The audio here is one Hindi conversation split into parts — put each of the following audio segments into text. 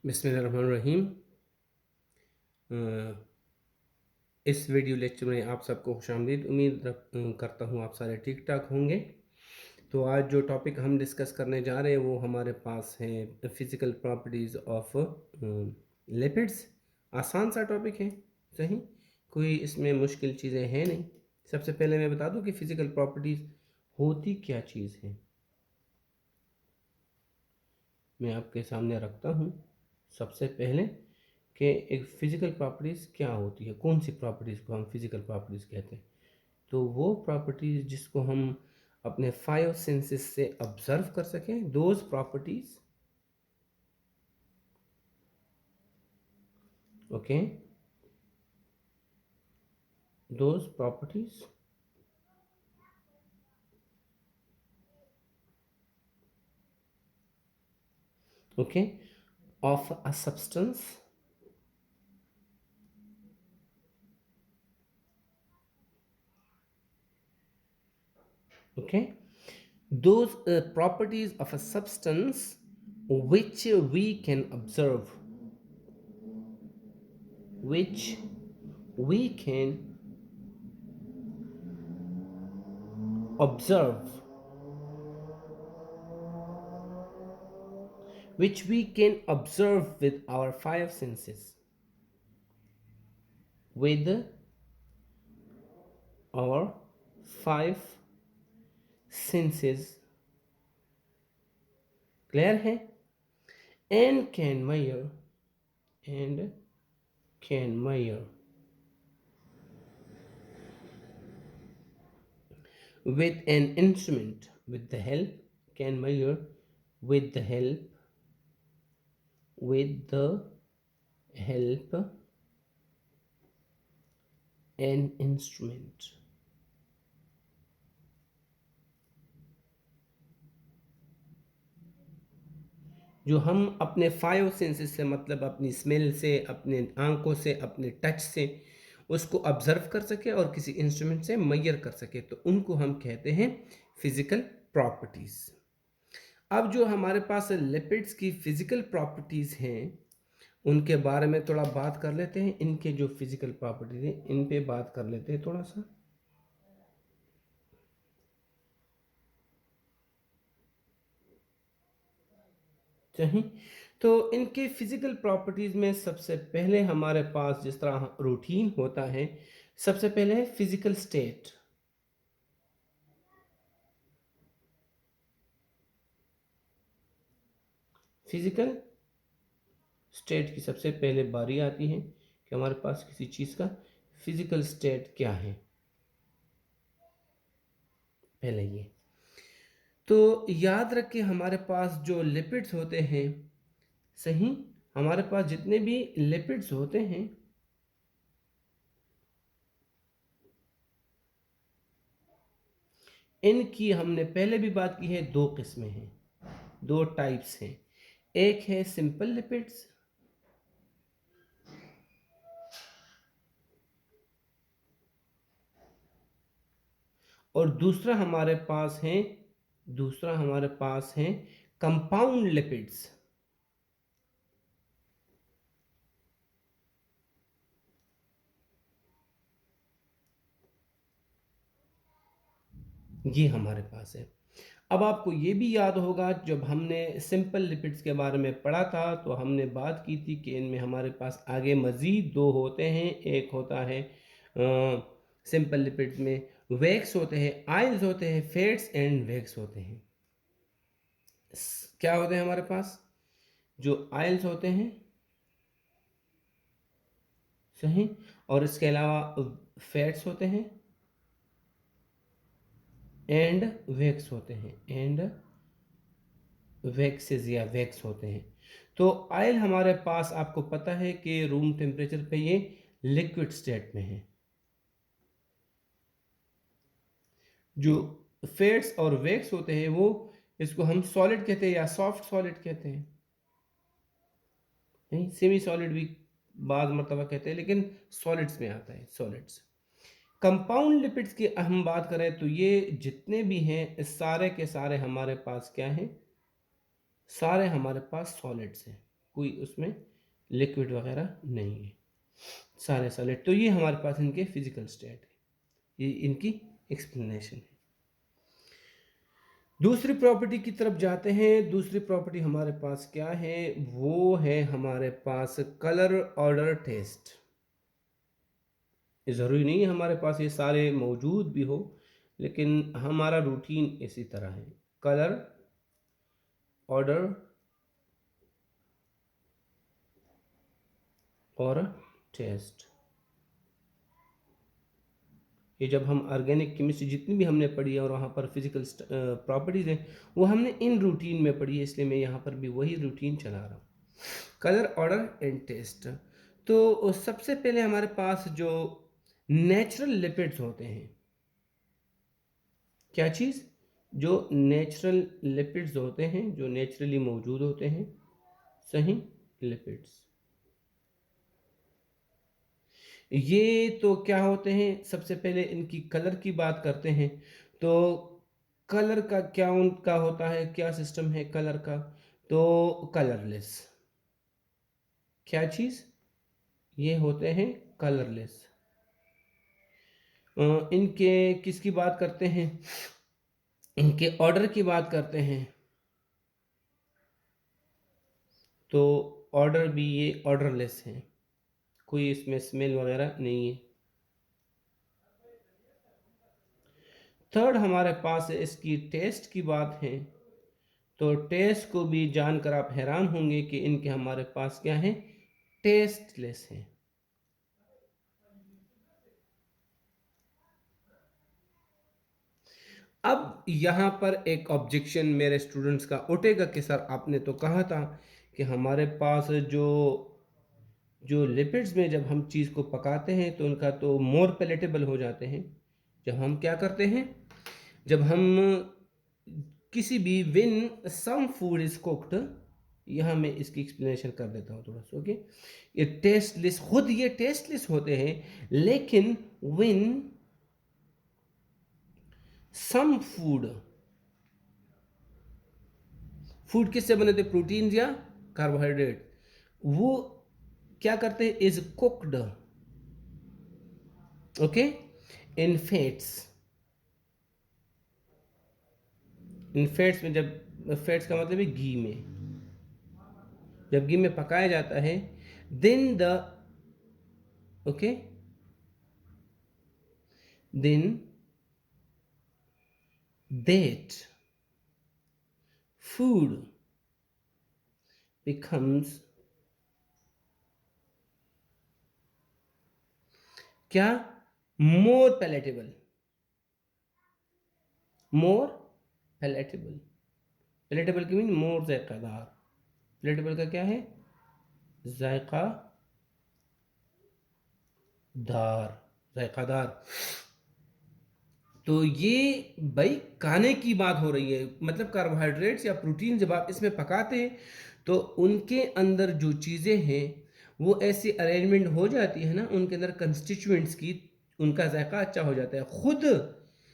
बिस्मिल्लाहिर्रहमानिर्रहीम। इस वीडियो लेक्चर में आप सबको खुशामदीद। करता हूँ आप सारे ठीक ठाक होंगे। तो आज जो टॉपिक हम डिस्कस करने जा रहे हैं वो हमारे पास है फिज़िकल प्रॉपर्टीज़ ऑफ लिपिड्स। आसान सा टॉपिक है, सही, कोई इसमें मुश्किल चीज़ें हैं नहीं। सबसे पहले मैं बता दूं कि फ़िज़िकल प्रॉपर्टीज़ होती क्या चीज़ है। मैं आपके सामने रखता हूँ सबसे पहले कि एक फ़िज़िकल प्रॉपर्टीज़ क्या होती है, कौन सी प्रॉपर्टीज़ को हम फ़िज़िकल प्रॉपर्टीज़ कहते हैं। तो वो प्रॉपर्टीज़ जिसको हम अपने 5 सेंसेस से ऑब्ज़र्व कर सकें, those properties, okay, those properties okay of a substance, okay, those properties of a substance which we can observe, which we can observe, which we can observe with our 5 senses, with our 5 senses, clear है, and can measure, and can measure with an instrument, with the help, can measure with the help, with the help an instrument. जो हम अपने 5 सेंसेस से, मतलब अपनी स्मेल से, अपने आंखों से, अपने टच से उसको ऑब्जर्व कर सके और किसी इंस्ट्रूमेंट से मेजर कर सके, तो उनको हम कहते हैं फिजिकल प्रॉपर्टीज। अब जो हमारे पास लिपिड्स की फिजिकल प्रॉपर्टीज हैं उनके बारे में थोड़ा बात कर लेते हैं। इनके जो फिजिकल प्रॉपर्टीज हैं इन पे बात कर लेते हैं थोड़ा सा। सही, तो इनके फिजिकल प्रॉपर्टीज में सबसे पहले हमारे पास जिस तरह रूटीन होता है, सबसे पहले है फिजिकल स्टेट। फिजिकल स्टेट की सबसे पहले बारी आती है कि हमारे पास किसी चीज का फिजिकल स्टेट क्या है। पहले ये तो याद रखिए, हमारे पास जो लिपिड्स होते हैं, सही, हमारे पास जितने भी लिपिड्स होते हैं इनकी हमने पहले भी बात की है, दो किस्में हैं, दो टाइप्स हैं। एक है सिंपल लिपिड्स, और दूसरा हमारे पास है कंपाउंड लिपिड्स। ये हमारे पास है। अब आपको ये भी याद होगा, जब हमने सिंपल लिपिड्स के बारे में पढ़ा था तो हमने बात की थी कि इनमें हमारे पास आगे मज़ीद दो होते हैं। एक होता है सिंपल लिपिड्स में वैक्स होते हैं, आयल्स होते हैं, फैट्स एंड वैक्स होते हैं। क्या होते हैं हमारे पास? जो आयल्स होते हैं, सही, और इसके अलावा फैट्स होते हैं एंड वैक्स होते हैं, एंड वैक्सेस या वैक्स होते हैं। तो आयल हमारे पास आपको पता है कि रूम टेम्परेचर पे ये लिक्विड स्टेट में है। जो फैट्स और वैक्स होते हैं वो, इसको हम सॉलिड कहते हैं या सॉफ्ट सॉलिड कहते हैं, नहीं, सेमी सॉलिड भी बाद मरतबा कहते हैं, लेकिन सॉलिड्स में आता है, सॉलिड्स। कंपाउंड लिपिड्स की हम बात करें तो ये जितने भी हैं सारे के सारे हमारे पास क्या हैं? सारे हमारे पास सॉलिड्स हैं। कोई उसमें लिक्विड वगैरह नहीं है, सारे सॉलिड। तो ये हमारे पास इनके फिजिकल स्टेट है, ये इनकी एक्सप्लेनेशन है। दूसरी प्रॉपर्टी की तरफ जाते हैं। दूसरी प्रॉपर्टी हमारे पास क्या है, वो है हमारे पास कलर, ऑर्डर, टेस्ट। ये ज़रूरी नहीं है हमारे पास ये सारे मौजूद भी हो, लेकिन हमारा रूटीन इसी तरह है। कलर, ऑर्डर और टेस्ट। ये जब हम ऑर्गेनिक केमिस्ट्री जितनी भी हमने पढ़ी है और वहाँ पर फिजिकल प्रॉपर्टीज़ हैं, वो हमने इन रूटीन में पढ़ी है, इसलिए मैं यहाँ पर भी वही रूटीन चला रहा हूँ। Colour, odour and taste. तो सबसे पहले हमारे पास जो नेचुरल लिपिड्स होते हैं, क्या चीज़, जो नेचुरल लिपिड्स होते हैं, जो नेचुरली मौजूद होते हैं, सही, लिपिड्स, ये तो क्या होते हैं। सबसे पहले इनकी कलर की बात करते हैं। तो कलर का क्या उनका होता है, क्या सिस्टम है कलर का, तो कलरलेस। क्या चीज़, ये होते हैं कलरलेस। इनके किसकी बात करते हैं, इनके ऑर्डर की बात करते हैं। तो ऑर्डर भी ये ऑर्डरलेस है, कोई इसमें स्मेल वगैरह नहीं है। थर्ड हमारे पास इसकी टेस्ट की बात है। तो टेस्ट को भी जानकर आप हैरान होंगे कि इनके हमारे पास क्या है, टेस्टलेस है। अब यहाँ पर एक ऑब्जेक्शन मेरे स्टूडेंट्स का उठेगा कि सर आपने तो कहा था कि हमारे पास जो जो लिपिड्स में जब हम चीज़ को पकाते हैं तो उनका तो मोर पैलेटेबल हो जाते हैं। जब हम क्या करते हैं, जब हम किसी भी when some food is cooked, यहाँ मैं इसकी एक्सप्लेनेशन कर देता हूँ थोड़ा सा, ओके। ये टेस्टलेस, खुद ये टेस्टलेस होते हैं, लेकिन विन सम फूड, फूड किससे बने थे, प्रोटीन या कार्बोहाइड्रेट, वो क्या करते हैं, is cooked, okay, in fats. In fats में, जब फैट्स का मतलब है घी में, जब घी में पकाया जाता है, then the, okay, then that food becomes क्या, more palatable, more palatable. Palatable की मीन मोर जायकादार। पैलेटेबल का क्या है, जायका दार, जायकादार। तो ये भाई खाने की बात हो रही है, मतलब कार्बोहाइड्रेट्स या प्रोटीन जब आप इसमें पकाते हैं तो उनके अंदर जो चीज़ें हैं वो ऐसी अरेंजमेंट हो जाती है ना उनके अंदर कंस्टिट्यूएंट्स की, उनका जायका अच्छा हो जाता है। खुद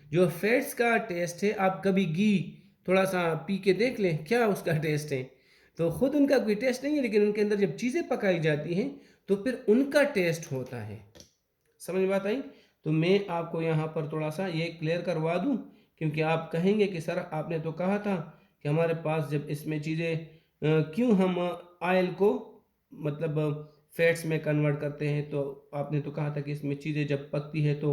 जो फैट्स का टेस्ट है, आप कभी घी थोड़ा सा पी के देख लें क्या उसका टेस्ट है, तो खुद उनका कोई टेस्ट नहीं है, लेकिन उनके अंदर जब चीज़ें पकाई जाती हैं तो फिर उनका टेस्ट होता है। समझ में बात आई। तो मैं आपको यहाँ पर थोड़ा सा ये क्लियर करवा दूँ, क्योंकि आप कहेंगे कि सर आपने तो कहा था कि हमारे पास जब इसमें चीज़ें क्यों हम ऑयल को मतलब फैट्स में कन्वर्ट करते हैं, तो आपने तो कहा था कि इसमें चीज़ें जब पकती है तो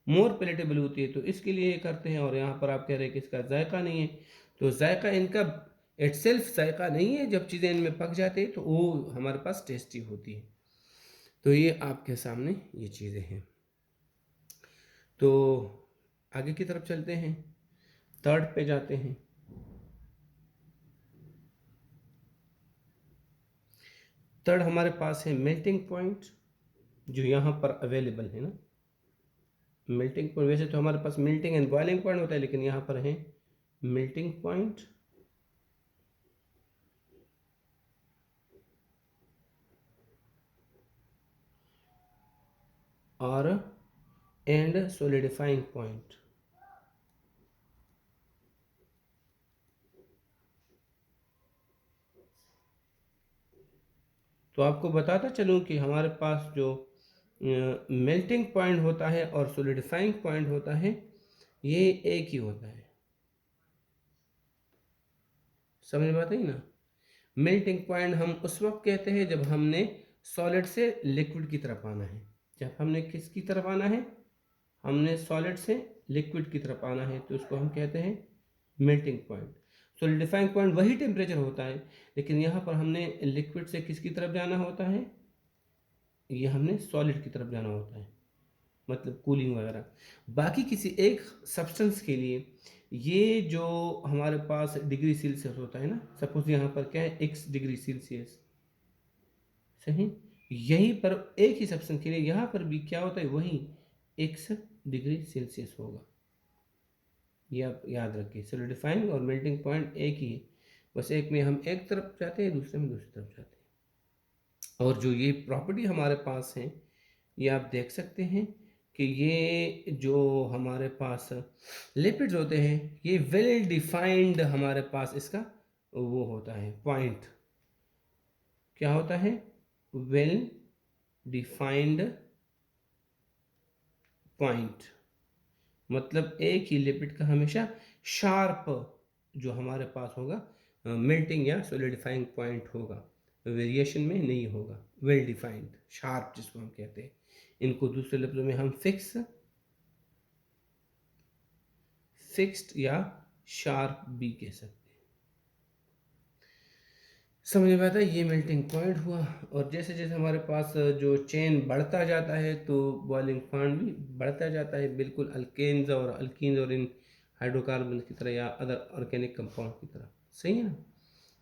मोर पेलेटेबल होती है, तो इसके लिए ये करते हैं। और यहाँ पर आप कह रहे हैं कि इसका जायका नहीं है, तो जायका इनका इटसेल्फ जायका नहीं है, जब चीज़ें इनमें पक जाती है तो वो हमारे पास टेस्टी होती है। तो ये आपके सामने ये चीज़ें हैं। तो आगे की तरफ चलते हैं, थर्ड पे जाते हैं। थर्ड हमारे पास है मेल्टिंग पॉइंट, जो यहाँ पर अवेलेबल है ना। मेल्टिंग पॉइंट, वैसे तो हमारे पास मेल्टिंग एंड बॉइलिंग पॉइंट होता है, लेकिन यहाँ पर है मेल्टिंग पॉइंट और एंड सॉलिडिफाइंग पॉइंट। तो आपको बताता चलूँ कि हमारे पास जो मेल्टिंग पॉइंट होता है और सॉलिडिफाइंग पॉइंट होता है, ये एक ही होता है। समझ में आता है ना? मेल्टिंग पॉइंट हम उस वक्त कहते हैं जब हमने सॉलिड से लिक्विड की तरफ आना है। जब हमने किसकी तरफ आना है? हमने सॉलिड से लिक्विड की तरफ आना है, तो उसको हम कहते हैं मेल्टिंग पॉइंट। सॉलिडिफाइंग पॉइंट वही टेम्परेचर होता है, लेकिन यहाँ पर हमने लिक्विड से किसकी तरफ जाना होता है? ये हमने सॉलिड की तरफ जाना होता है, मतलब कूलिंग वगैरह। बाकी किसी एक सब्सटेंस के लिए ये जो हमारे पास डिग्री सेल्सियस होता है ना, सपोज यहाँ पर क्या है, x डिग्री सेल्सियस, सही। यहीं पर एक ही सब्सटेंस के लिए यहाँ पर भी क्या होता है, वही x डिग्री सेल्सियस होगा। ये आप याद रखिए, सॉलिडिफाइंग और मेल्टिंग पॉइंट एक ही है, बस एक में हम एक तरफ जाते हैं, दूसरे में दूसरी तरफ जाते हैं। और जो ये प्रॉपर्टी हमारे पास है, ये आप देख सकते हैं कि ये जो हमारे पास लिपिड्स होते हैं, ये वेल डिफाइंड हमारे पास इसका वो होता है पॉइंट। क्या होता है? वेल डिफाइंड पॉइंट, मतलब एक ही लिपिड का हमेशा शार्प जो हमारे पास होगा मेल्टिंग या सॉलिडिफाइंग पॉइंट होगा, वेरिएशन में नहीं होगा। वेल डिफाइंड, शार्प जिसको हम कहते हैं, इनको दूसरे लफ्ज़ों में हम फिक्स्ड या शार्प भी कह सकते हैं। समझ में आता है? ये मेल्टिंग पॉइंट हुआ। और जैसे जैसे हमारे पास जो चेन बढ़ता जाता है, तो बॉइलिंग पॉइंट भी बढ़ता जाता है, बिल्कुल अल्केन्स और अल्कीन्स और इन हाइड्रोकार्बन की तरह या अदर ऑर्गेनिक कंपाउंड की तरह, सही है ना?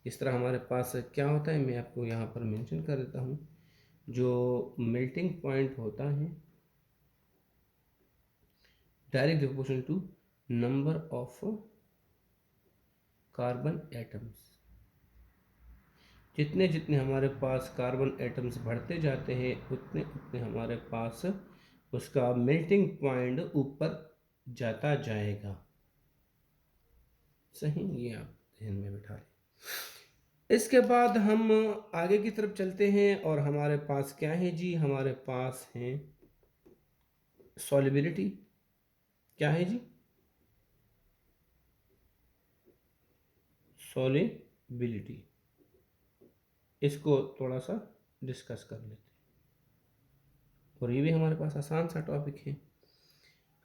इस तरह हमारे पास क्या होता है, मैं आपको यहाँ पर मेंशन कर देता हूँ। जो मेल्टिंग पॉइंट होता है, direct proportional to number of carbon atoms. जितने जितने हमारे पास कार्बन एटम्स बढ़ते जाते हैं, उतने उतने हमारे पास उसका मेल्टिंग पॉइंट ऊपर जाता जाएगा, सही। ये आप ध्यान में बिठा लें। इसके बाद हम आगे की तरफ चलते हैं और हमारे पास क्या है जी? हमारे पास है सॉलिबिलिटी। क्या है जी? सॉलिबिलिटी। इसको थोड़ा सा डिस्कस कर लेते हैं, और ये भी हमारे पास आसान सा टॉपिक है।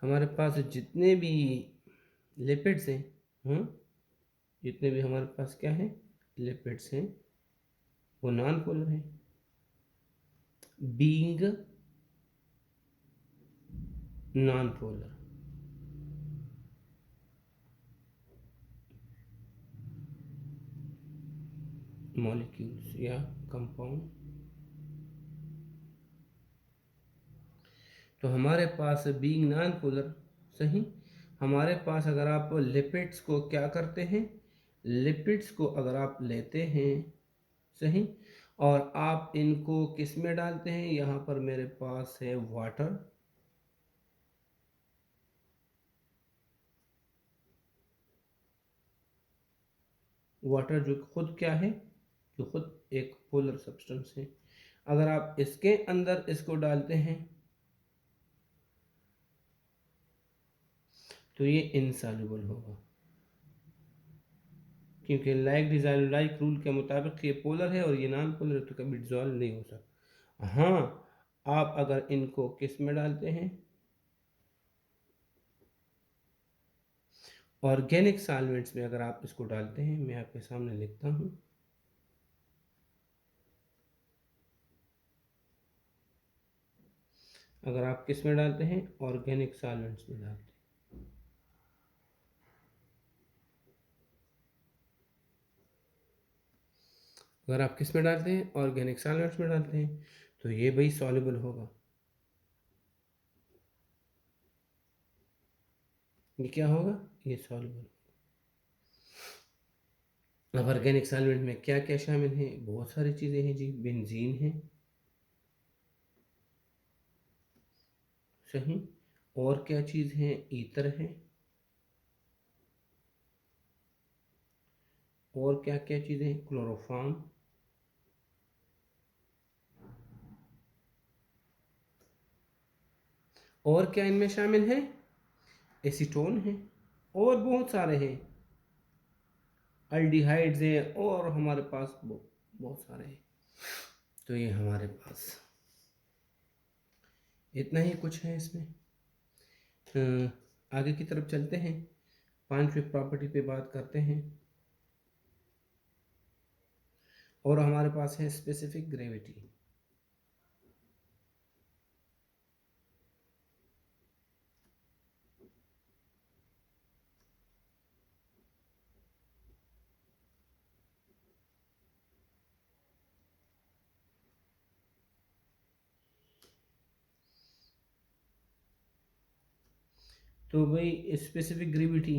हमारे पास जितने भी लिपिड्स हैं, जितने भी हमारे पास क्या है, लिपिड्स हैं, वो नॉन पोलर हैं। बीइंग नॉन पोलर, मॉलिक्यूल्स या कंपाउंड। तो हमारे पास बीइंग नॉन पोलर, सही। हमारे पास अगर आप लिपिड्स को क्या करते हैं, लिपिड्स को अगर आप लेते हैं, सही, और आप इनको किस में डालते हैं, यहाँ पर मेरे पास है वाटर। वाटर जो खुद क्या है, जो खुद एक पोलर सब्सटेंस है। अगर आप इसके अंदर इसको डालते हैं, तो ये इनसॉल्युबल होगा, क्योंकि लाइक डिजाइन लाइक रूल के मुताबिक ये पोलर है और ये नॉन पोलर है, तो कभी डिजॉल्व नहीं हो सकता। हाँ, आप अगर इनको किस में डालते हैं, ऑर्गेनिक सॉल्वेंट्स में अगर आप इसको डालते हैं, मैं आपके सामने लिखता हूँ। अगर आप किस में डालते हैं, ऑर्गेनिक सॉल्वेंट्स में डालते हैं, अगर आप किस में डालते हैं, ऑर्गेनिक सॉल्वेंट्स में डालते हैं, तो ये भाई सॉल्युबल होगा। ये क्या होगा, ये सॉल्युबल। अब ऑर्गेनिक सॉल्वेंट में क्या क्या शामिल है? बहुत सारी चीज़ें हैं जी। बेंजीन है, सही। और क्या चीज़ है? ईथर है। और क्या क्या चीज़ें हैं? क्लोरोफॉर्म, और क्या इनमें शामिल है? एसीटोन है और बहुत सारे हैं, अल्डिहाइड्स हैं और हमारे पास बहुत सारे हैं। तो ये हमारे पास इतना ही कुछ है इसमें। आगे की तरफ चलते हैं, पांचवी प्रॉपर्टी पे बात करते हैं और हमारे पास है स्पेसिफिक ग्रेविटी। तो भाई स्पेसिफिक ग्रेविटी,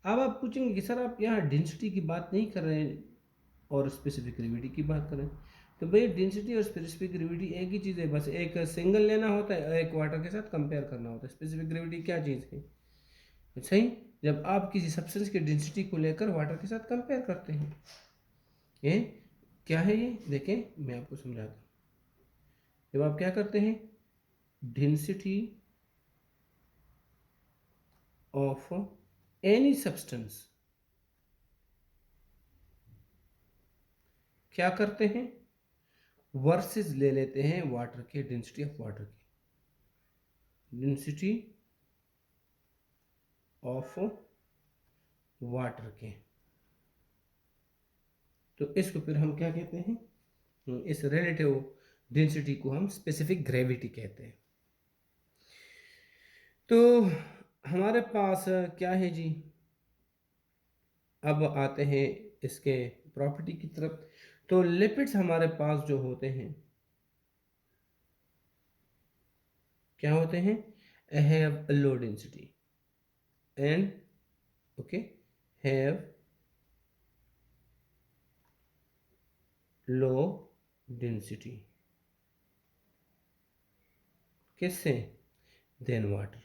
अब आप पूछेंगे कि सर आप यहाँ डेंसिटी की बात नहीं कर रहे हैं और स्पेसिफिक ग्रेविटी की बात करें। तो भाई डेंसिटी और स्पेसिफिक ग्रेविटी एक ही चीज़ है, बस एक सिंगल लेना होता है, एक वाटर के साथ कंपेयर करना होता है। स्पेसिफिक ग्रेविटी क्या चीज़ है? सही, जब आप किसी सब्सटेंस की डेंसिटी को लेकर वाटर के साथ कंपेयर करते हैं। ये क्या है? ये देखें, मैं आपको समझाता हूँ। जब आप क्या करते हैं, डेंसिटी ऑफ एनी सब्सटेंस, क्या करते हैं, वर्सेस ले लेते हैं वाटर के, डेंसिटी ऑफ वाटर की, डेंसिटी ऑफ वाटर के। तो इसको फिर हम क्या कहते हैं, इस रिलेटिव डेंसिटी को हम स्पेसिफिक ग्रेविटी कहते हैं। तो हमारे पास क्या है जी, अब आते हैं इसके प्रॉपर्टी की तरफ। तो लिपिड्स हमारे पास जो होते हैं, क्या होते हैं, have low density and okay have low density, किससे? Then water.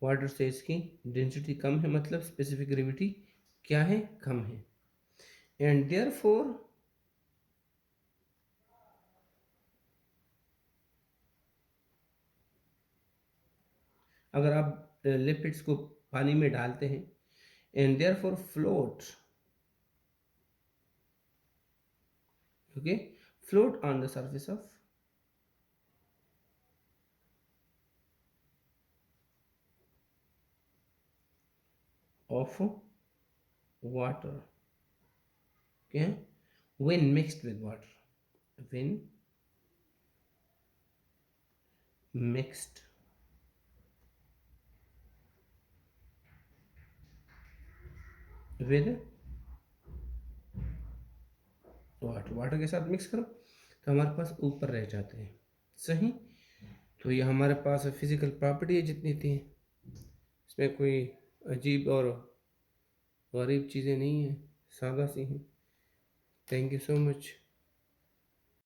वाटर से इसकी डेंसिटी कम है, मतलब स्पेसिफिक ग्रेविटी क्या है, कम है। एंड देयरफॉर अगर आप लिपिड्स को पानी में डालते हैं, and therefore float, okay, float on the surface of water, क्या, when mixed with water, when mixed with water, water के साथ मिक्स करो तो हमारे पास ऊपर रह जाते हैं। सही, तो ये हमारे पास फिजिकल प्रॉपर्टी है जितनी थी, इसमें कोई अजीब और गरीब चीज़ें नहीं हैं, सादा सी हैं। Thank you so much.